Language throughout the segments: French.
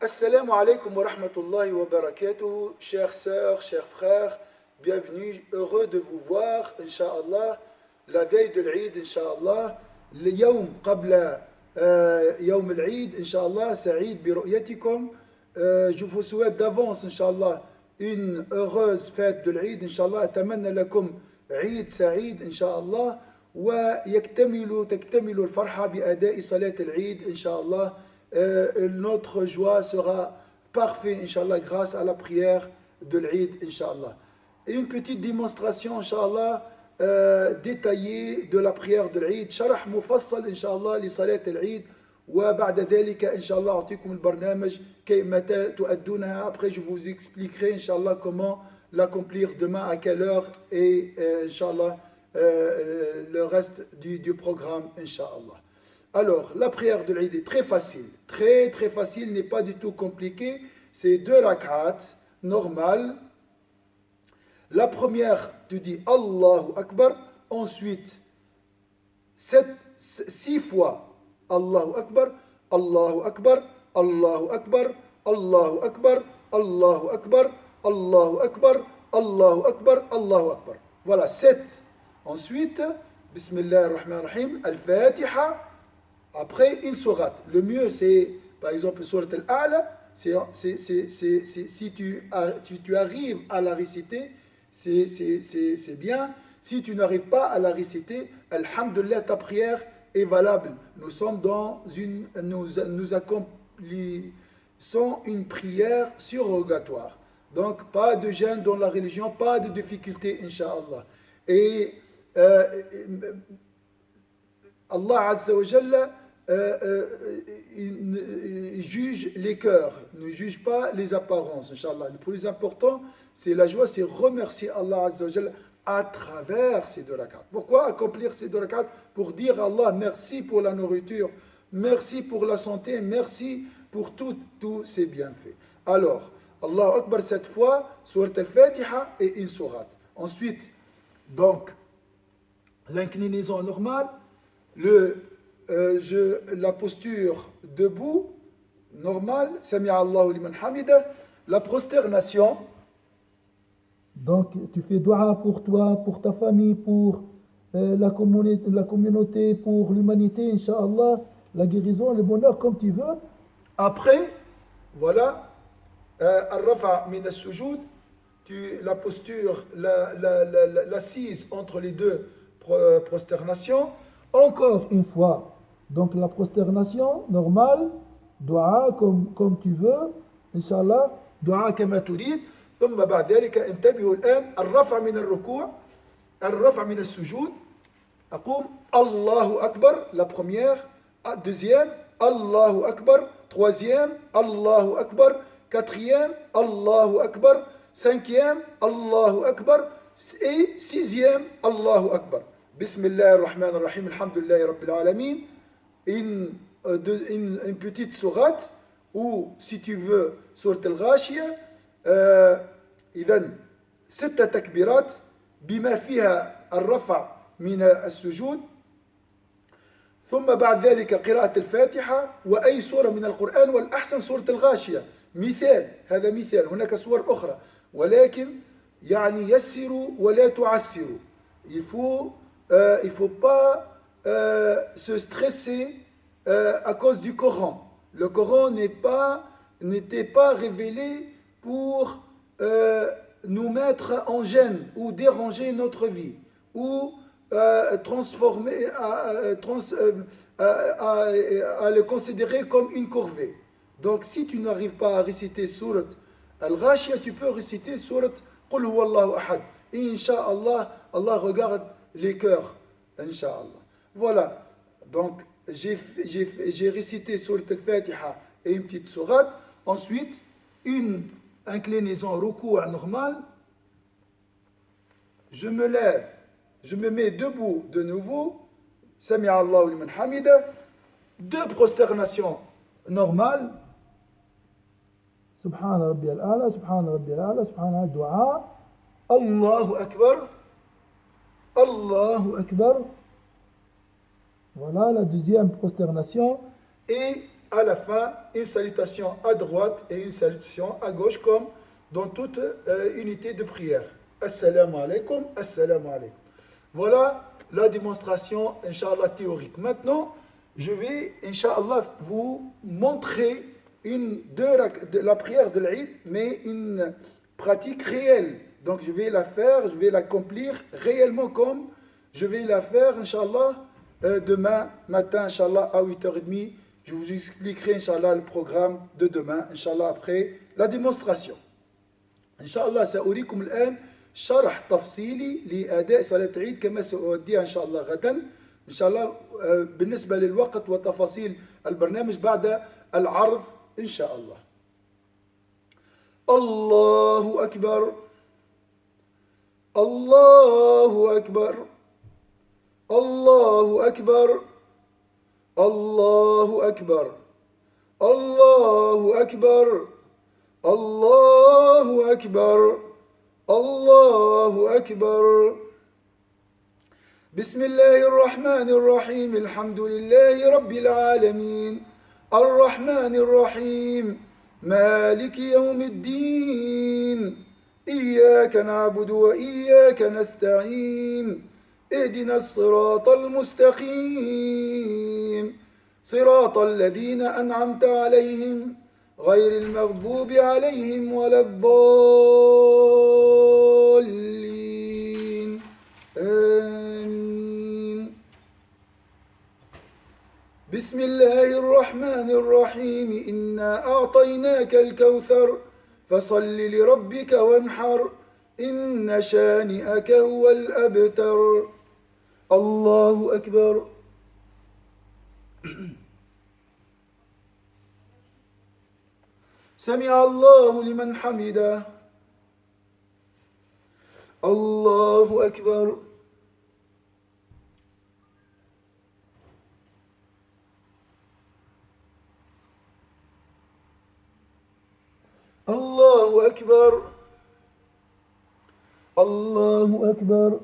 Assalamu alaikum wa rahmatullahi wa barakatuh, chères sœurs, chers frères, bienvenue, heureux de vous voir, Inch'Allah, la veille de l'Eid, Inch'Allah, le yawm qabla yawm al-Eid, Inch'Allah, sa'id bi ru'yatikum. Je vous souhaite d'avance, Inch'Allah, une heureuse fête de l'Eid, Inch'Allah, atamanna lakum Eid sa'id, Inch'Allah, تكتمل الفرحة بأداء صلاة العيد إن شاء الله. Notre joie sera parfaite, Inch'Allah, grâce à la prière de l'Eid, Inch'Allah. Et une petite démonstration, Inch'Allah, détaillée de la prière de l'Eid. شرح مفصل, Inch'Allah, لصلاة العيد. وبعد ذلك, Inch'Allah, أعطيكم البرنامج كي متى تؤدونها. Après, je vous expliquerai, Inch'Allah, comment l'accomplir demain, à quelle heure, et Inch'Allah, le reste du programme, Inch'Allah. Alors, la prière de l'Eid est très facile, très très facile, n'est pas du tout compliquée. C'est deux rak'at normales. La première, tu dis Allahu Akbar, ensuite six fois Allahu Akbar, Allahu Akbar, Allahu Akbar, Allahu Akbar, Allahu Akbar, Allahu Akbar, Allahu Akbar, Allahu Akbar. Voilà, sept. Ensuite, Bismillah ar-Rahman ar-Rahim, Al-Fatiha. Après, une sourate. Le mieux, c'est, par exemple, Surat Al-A'la. Si tu arrives à la réciter, c'est bien. Si tu n'arrives pas à la réciter, Alhamdulillah, ta prière est valable. Nous accomplissons une prière surrogatoire. Donc, pas de gêne dans la religion, pas de difficulté, Inch'Allah. Et Allah Azza wa Jalla il juge les cœurs, ne juge pas les apparences, Inch'Allah. Le plus important, c'est la joie, c'est remercier Allah Azza wa Jalla à travers ces deux rak'at. Pourquoi accomplir ces deux rak'at? Pour dire à Allah merci pour la nourriture, merci pour la santé, merci pour tous ces bienfaits. Alors, Allahu Akbar cette fois, Surat Al-Fatiha et une sourate. Ensuite, donc, l'inclinaison normale, la posture debout, normale, Sami'a Allahu liman hamida, la prosternation. Donc, tu fais dua pour toi, pour ta famille, pour la communauté, pour l'humanité, Inch'Allah, la guérison, le bonheur, comme tu veux. Après, voilà, Al-Rafa' min al-Sujud, la posture, l'assise entre les deux prosternations. Encore une fois, donc la prosternation normale, dua comme tu veux, Inch'Allah, dua kama turid. ثم بعد ذلك انتبهوا الآن الرفع من الركوع الرفع من السجود أقوم الله أكبر la première, deuxième الله أكبر, troisième الله أكبر, quatrième الله أكبر, cinquième الله أكبر et sixième الله أكبر. Bismillah ar-Rahman ar-Rahim, Alhamdulillah Rabbil Alamin. Une petite sourate, ou si tu veux, Surat Al-Ghashiyah. إذن ستة تكبيرات بما فيها الرفع من السجود. ثم بعد ذلك قراءة الفاتحة وأي سورة من القرآن، والأحسن سورة الغاشية. مثال، هذا مثال، هناك سور أخرى، ولكن يعني يسروا ولا تعسروا. Il faut pas se stresser à cause du Coran. Le Coran n'était pas révélé pour nous mettre en gêne ou déranger notre vie ou transformer à le considérer comme une corvée. Donc si tu n'arrives pas à réciter Surat Al-Ghashiyah, tu peux réciter Surat Qul Huwallahu Ahad. Et Inch'Allah, Allah regarde les cœurs, Inch'Allah. Voilà, donc j'ai récité Surat Al-Fatiha et une petite sourate. Ensuite, une inclinaison ruku' normale. Je me lève, je me mets debout de nouveau. Sami'a Allahu liman hamida. Deux prosternations normales. Subhana Rabbi al-Ala, Subhana Rabbi al-Ala, Subhana al-Dua. Allahu Akbar. Allahu Akbar. Voilà la deuxième prosternation. Et à la fin, une salutation à droite et une salutation à gauche, comme dans toute unité de prière. Assalamu alaikum, assalamu alaikum. Voilà la démonstration, Inch'Allah, théorique. Maintenant, je vais, Inch'Allah, vous montrer de la prière de l'Aïd, mais une pratique réelle. Donc, je vais la faire, je vais l'accomplir réellement comme je vais la faire, Inch'Allah, demain matin, Inch'Allah, à 8h30. Je vous expliquerai, Inch'Allah, le programme de demain, Inch'Allah, après la démonstration. Inch'Allah, سأريكم الآن شرح تفصيلي لأداء صلاة العيد كما سأؤديها إن شاء الله غدا إن شاء الله بالنسبة للوقت وتفاصيل البرنامج بعد العرض إن شاء الله. الله أكبر، الله أكبر، الله أكبر، الله أكبر، الله أكبر، الله أكبر، الله أكبر. بسم الله الرحمن الرحيم. الحمد لله رب العالمين الرحمن الرحيم مالك يوم الدين إياك نعبد وإياك نستعين اهدنا الصراط المستقيم صراط الذين أنعمت عليهم غير المغضوب عليهم ولا الضالين آمين. بسم الله الرحمن الرحيم إنا أعطيناك الكوثر فصل لربك وانحر إن شانئك هو الأبتر. الله أكبر. سمع الله لمن حمده. الله أكبر. الله أكبر. الله أكبر.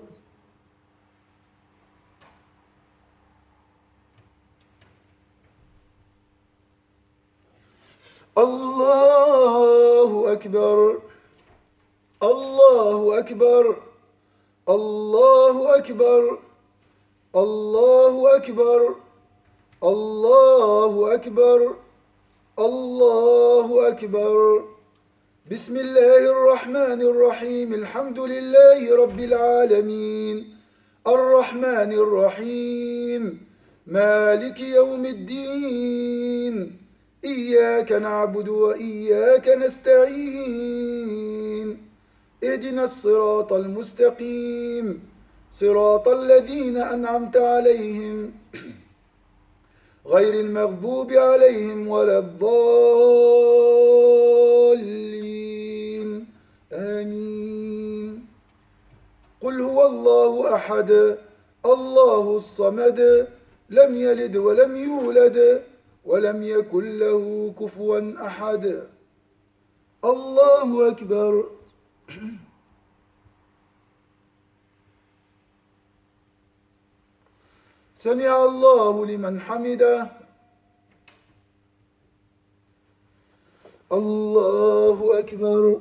الله أكبر. الله أكبر. الله أكبر. الله أكبر. الله أكبر. الله أكبر. بسم الله الرحمن الرحيم. الحمد لله رب العالمين الرحمن الرحيم مالك يوم الدين إياك نعبد وإياك نستعين اهدنا الصراط المستقيم صراط الذين أنعمت عليهم غير المغضوب عليهم ولا الضالين آمين. قل هو الله أحد الله الصمد لم يلد ولم يولد ولم يكن له كفوا أحد. الله أكبر. سمع الله لمن حمده. الله أكبر.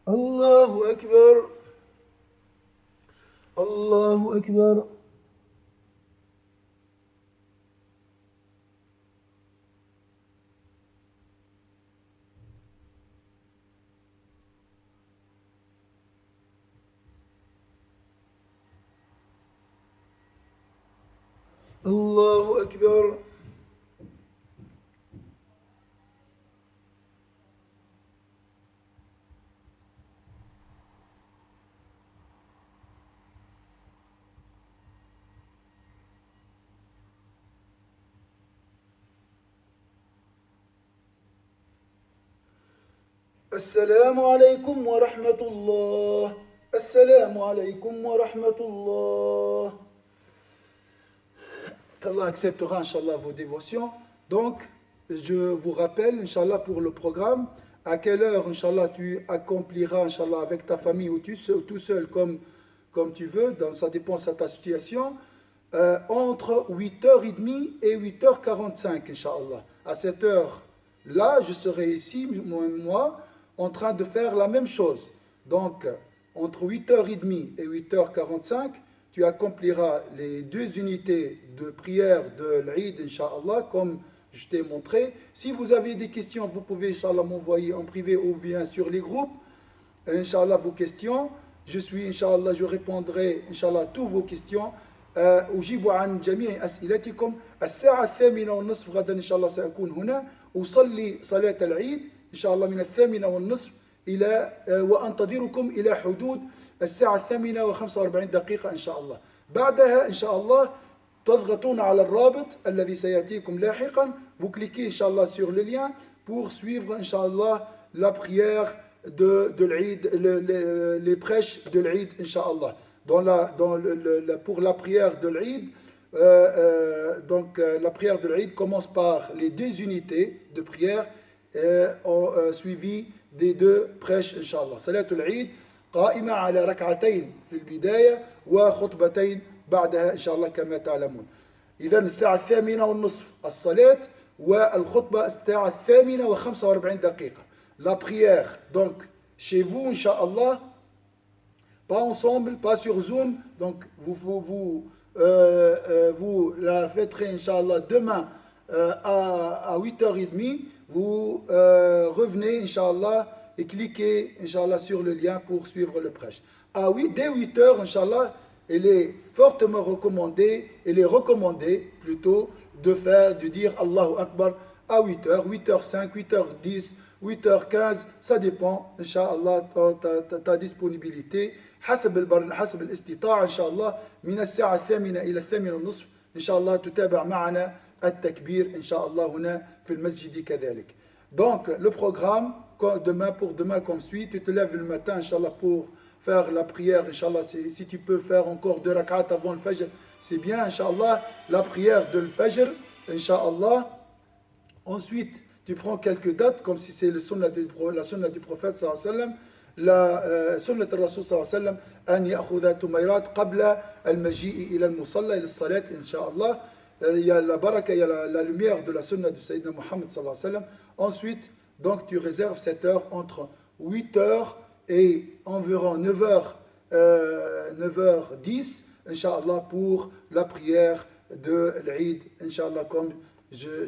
الله أكبر. الله أكبر. الله أكبر. السلام عليكم ورحمة الله. السلام عليكم ورحمة الله. Allah acceptera, Inch'Allah, vos dévotions. Donc, je vous rappelle, Inch'Allah, pour le programme, à quelle heure, Inch'Allah, tu accompliras, Inch'Allah, avec ta famille ou tout seul, comme tu veux, ça dépend de ta situation, entre 8h30 et 8h45, Inch'Allah. À cette heure-là, je serai ici, moi, en train de faire la même chose. Donc, entre 8h30 et 8h45, tu accompliras les 2 unités de prière de l'Eid, Inch'Allah, comme je t'ai montré. Si vous avez des questions, vous pouvez, Inch'Allah, m'envoyer en privé ou bien sur les groupes, Inch'Allah, vos questions. Inch'Allah, je répondrai, Inch'Allah, toutes vos questions. أجيب عن جميع أسئلتكم. الساعة 8:30 غدا إن شاء الله سأكون هنا، أصلي صلاة العيد إن شاء الله من 8:30 إلى وأنتظركم إلى حدود الساعة 8:45 إن شاء الله. بعدها إن شاء الله تضغطون على الرابط الذي سيأتيكم لاحقا. Vous cliquez Inch'Allah sur le lien pour suivre Inch'Allah la prière de l'Eid, les prêches de l'Eid Inch'Allah. Pour la prière de l'Eid, la prière de l'Eid commence par les 2 unités de prière suivies des 2 prêches Inch'Allah. صلاة العيد قائمة على ركعتين في البداية وخطبتين بعدها إن شاء الله كما تعلمون. إذن الساعة 8:30 الصلاة والخطبة الساعة 8:45. La prière, donc, chez vous, Inch'Allah, pas ensemble, pas sur Zoom, donc vous la fêterez, Inch'Allah, demain à 8h30, vous revenez, Inch'Allah, et cliquez, Inch'Allah, sur le lien pour suivre le prêche. Dès 8h, Inch'Allah, il est fortement recommandé, plutôt, de dire Allahu Akbar à 8h, 8h05, 8h10, 8h15, ça dépend, Inch'Allah, ta disponibilité. حسب الاستطاعة إن شاء الله من الساعة 8 إلى 8:30 إن شاء الله تتابع معنا التكبير إن شاء الله هنا في المسجد كذلك. Donc le programme pour demain comme suit, tu te lèves le matin Inch'Allah pour faire la prière Inch'Allah. Si tu peux faire encore 2 rak'at avant le Fajr, c'est bien Inch'Allah, la prière de le Fajr Inch'Allah. Ensuite tu prends quelques dates comme si c'est la sunna du prophète sallallahu alayhi wa sallam. سنة الرسول صلى الله عليه وسلم أن يأخذ تميرات قبل المجيء إلى المصلى إلى الصلاة إن شاء الله. Il y a la baraka, il y a la lumière de la sunna du Sayyidina Muhammad sallallahu alayhi wa sallam. Ensuite, donc tu réserves cette heure entre 8h et environ 9h10 Inch'Allah pour la prière de l'Eid Inch'Allah comme je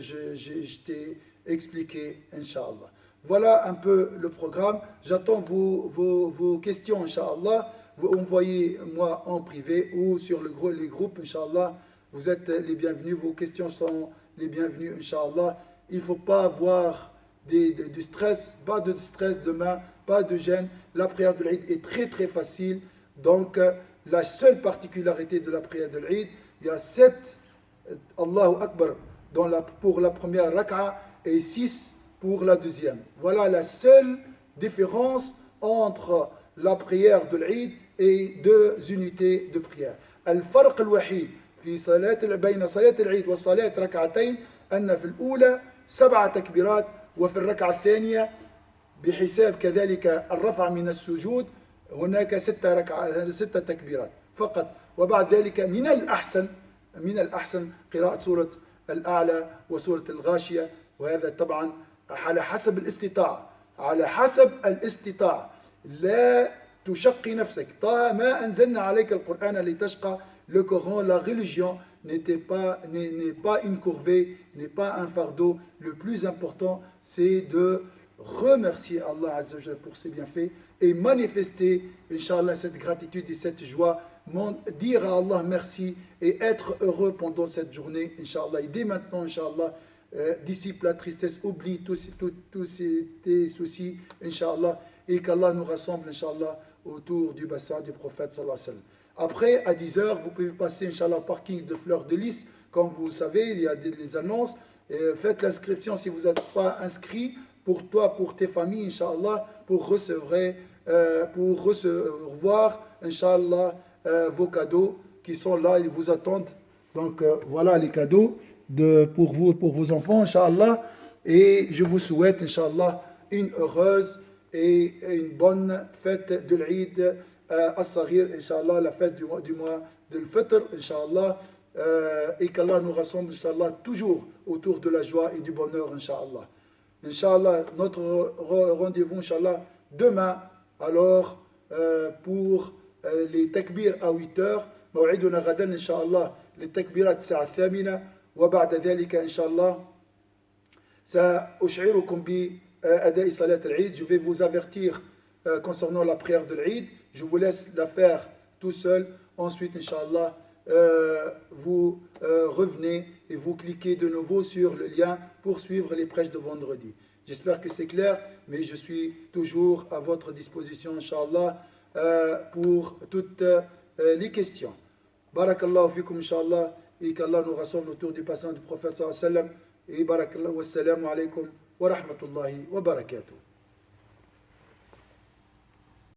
t'ai expliqué Inch'Allah. Voilà un peu le programme. J'attends vos questions, Inch'Allah. Vous envoyez-moi en privé ou sur les groupes, Inch'Allah. Vous êtes les bienvenus. Vos questions sont les bienvenues, Inch'Allah. Il ne faut pas avoir du stress, pas de stress demain, pas de gêne. La prière de l'Eid est très très facile. Donc, la seule particularité de la prière de l'Eid, il y a 7 Allahu Akbar pour la première rak'a et 6 pour la deuxième. Voilà la seule différence entre la prière de l'Eid et 2 unités de prière. الفرق الوحيد بين صلاة العيد والصلاة ركعتين أن في الأولى 7 تكبيرات وفي الركعة الثانية بحساب كذلك الرفع من السجود هناك 6 تكبيرات فقط. وبعد ذلك من الأحسن قراءة سورة الأعلى وسورة الغاشية، وهذا طبعا على حسب الاستطاعة. لا تشقي نفسك. طه ما أنزلنا عليك القرآن لتشقى. Le Coran, la religion n'est pas une corvée, n'est pas un fardeau. Le plus important, c'est de remercier Allah Azza wa Jalla pour ses bienfaits et manifester, Inch'Allah, cette gratitude et cette joie. Dire à Allah merci et être heureux pendant cette journée, Inch'Allah. Et dès maintenant, Inch'Allah, dissipe la tristesse, oublie tous tes soucis, Inch'Allah, et qu'Allah nous rassemble, Inch'Allah, autour du bassin du prophète, sallallahu alayhi wa sallam. Après, à 10h, vous pouvez passer, Inch'Allah, au parking de Fleurs de Lys. Comme vous savez, il y a des annonces. Faites l'inscription si vous n'êtes pas inscrit, pour toi, pour tes familles, Inch'Allah, pour recevoir, Inch'Allah, vos cadeaux qui sont là, ils vous attendent. Donc, voilà les cadeaux. pour vous et pour vos enfants, Inch'Allah. Et je vous souhaite, Inch'Allah, une heureuse et une bonne fête de l'Eid As-Saghir, Inch'Allah, la fête du mois de l'Fitr, Inch'Allah. Et qu'Allah nous rassemble, Inch'Allah, toujours autour de la joie et du bonheur, Inch'Allah. Inch'Allah, notre rendez-vous, Inch'Allah, demain, alors, pour les takbir à 8h. موعدنا غدا إن شاء الله للتكبيرات الساعة 8. وبعد ذلك إن شاء الله سأشعركم بأداء صلاة العيد. Je vais vous avertir concernant la prière de l'Eid. Je vous laisse la faire tout seul. Ensuite, Inch'Allah, vous revenez et vous cliquez de nouveau sur le lien pour suivre les prêches de vendredi. J'espère que c'est clair, mais je suis toujours à votre disposition, Inch'Allah, pour toutes les questions. Barakallahu fikum, Inch'Allah, et qu'Allah nous rassemble autour du passant du prophète sallallahu alayhi wa sallam. Et barakallahu, wassalamu alaikum wa rahmatullahi wa barakatuh.